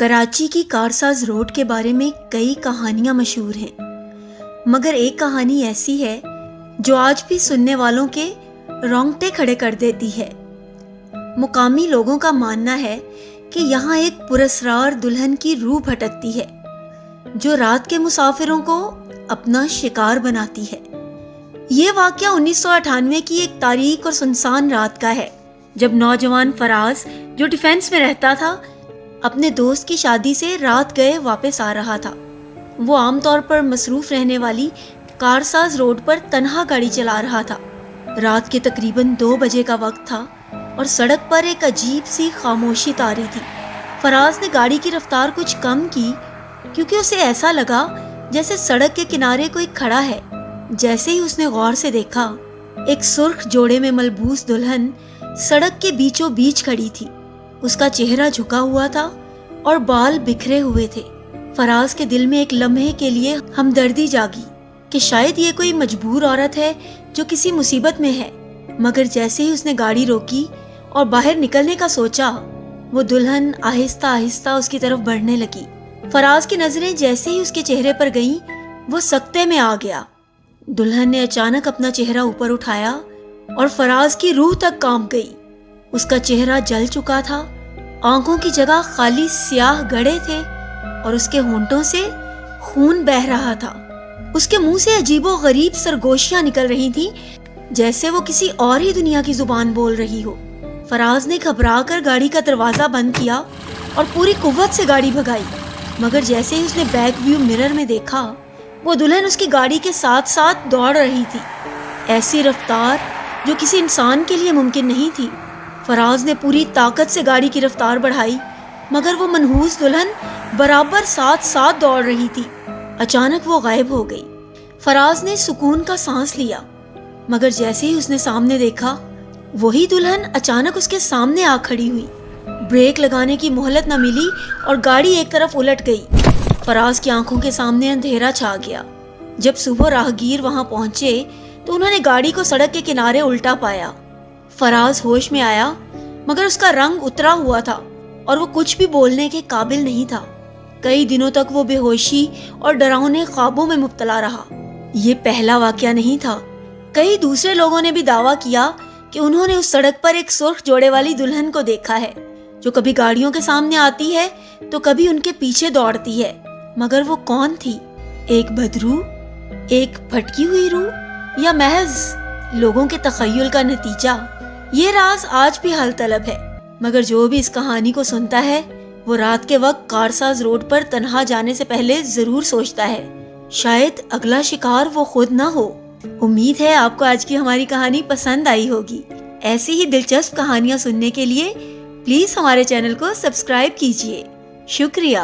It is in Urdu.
کراچی کی کارساز روڈ کے بارے میں کئی کہانیاں مشہور ہیں، مگر ایک کہانی ایسی ہے جو آج بھی سننے والوں کے رونگٹے کھڑے کر دیتی ہے۔ مقامی لوگوں کا ماننا ہے کہ یہاں ایک پراسرار دلہن کی روح بھٹکتی ہے جو رات کے مسافروں کو اپنا شکار بناتی ہے۔ یہ واقعہ 1998 کی ایک تاریک اور سنسان رات کا ہے، جب نوجوان فراز جو ڈیفینس میں رہتا تھا اپنے دوست کی شادی سے رات گئے واپس آ رہا تھا۔ وہ عام طور پر مصروف رہنے والی کارساز روڈ پر تنہا گاڑی چلا رہا تھا۔ رات کے تقریباً 2 بجے کا وقت تھا اور سڑک پر ایک عجیب سی خاموشی طاری تھی۔ فراز نے گاڑی کی رفتار کچھ کم کی کیونکہ اسے ایسا لگا جیسے سڑک کے کنارے کوئی کھڑا ہے۔ جیسے ہی اس نے غور سے دیکھا، ایک سرخ جوڑے میں ملبوس دلہن سڑک کے بیچوں بیچ کھڑی تھی۔ اس کا چہرہ جھکا ہوا تھا اور بال بکھرے ہوئے تھے۔ فراز کے دل میں ایک لمحے کے لیے ہمدردی جاگی کہ شاید یہ کوئی مجبور عورت ہے جو کسی مصیبت میں ہے، مگر جیسے ہی اس نے گاڑی روکی اور باہر نکلنے کا سوچا، وہ دلہن آہستہ آہستہ اس کی طرف بڑھنے لگی۔ فراز کی نظریں جیسے ہی اس کے چہرے پر گئیں، وہ سکتے میں آ گیا۔ دلہن نے اچانک اپنا چہرہ اوپر اٹھایا اور فراز کی روح تک کانپ گئی۔ اس کا چہرہ جل چکا تھا، آنکھوں کی جگہ خالی سیاہ گڑھے تھے اور اس کے ہونٹوں سے خون بہہ رہا تھا۔ اس کے منہ سے عجیب و غریب سرگوشیاں نکل رہی تھیں، جیسے وہ کسی اور ہی دنیا کی زبان بول رہی ہو۔ فراز نے گھبرا کر گاڑی کا دروازہ بند کیا اور پوری قوت سے گاڑی بھگائی، مگر جیسے ہی اس نے بیک ویو مرر میں دیکھا، وہ دلہن اس کی گاڑی کے ساتھ ساتھ دوڑ رہی تھی، ایسی رفتار جو کسی انسان کے لیے ممکن نہیں تھی۔ فراز نے پوری طاقت سے گاڑی کی رفتار بڑھائی، مگر وہ منحوس دلہن برابر ساتھ ساتھ دوڑ رہی تھی۔ اچانک وہ غائب ہو گئی۔ فراز نے سکون کا سانس لیا، مگر جیسے ہی اس نے سامنے دیکھا، وہی دلہن اچانک اس کے سامنے آ کھڑی ہوئی۔ بریک لگانے کی مہلت نہ ملی اور گاڑی ایک طرف الٹ گئی۔ فراز کی آنکھوں کے سامنے اندھیرا چھا گیا۔ جب صبح راہگیر وہاں پہنچے تو انہوں نے گاڑی کو سڑک کے کنارے الٹا پایا۔ فراز ہوش میں آیا، مگر اس کا رنگ اترا ہوا تھا اور وہ کچھ بھی بولنے کے قابل نہیں تھا۔ کئی دنوں تک وہ بے ہوشی اور ڈراؤنے خوابوں میں مبتلا رہا۔ یہ پہلا واقعہ نہیں تھا۔ کئی دوسرے لوگوں نے بھی دعویٰ کیا کہ انہوں نے اس سڑک پر ایک سرخ جوڑے والی دلہن کو دیکھا ہے، جو کبھی گاڑیوں کے سامنے آتی ہے تو کبھی ان کے پیچھے دوڑتی ہے۔ مگر وہ کون تھی؟ ایک بدروح، ایک بھٹکی ہوئی روح، یا محض لوگوں کے تخیل کا نتیجہ؟ یہ راز آج بھی حل طلب ہے، مگر جو بھی اس کہانی کو سنتا ہے وہ رات کے وقت کارساز روڈ پر تنہا جانے سے پہلے ضرور سوچتا ہے شاید اگلا شکار وہ خود نہ ہو۔ امید ہے آپ کو آج کی ہماری کہانی پسند آئی ہوگی۔ ایسی ہی دلچسپ کہانیاں سننے کے لیے پلیز ہمارے چینل کو سبسکرائب کیجیے۔ شکریہ۔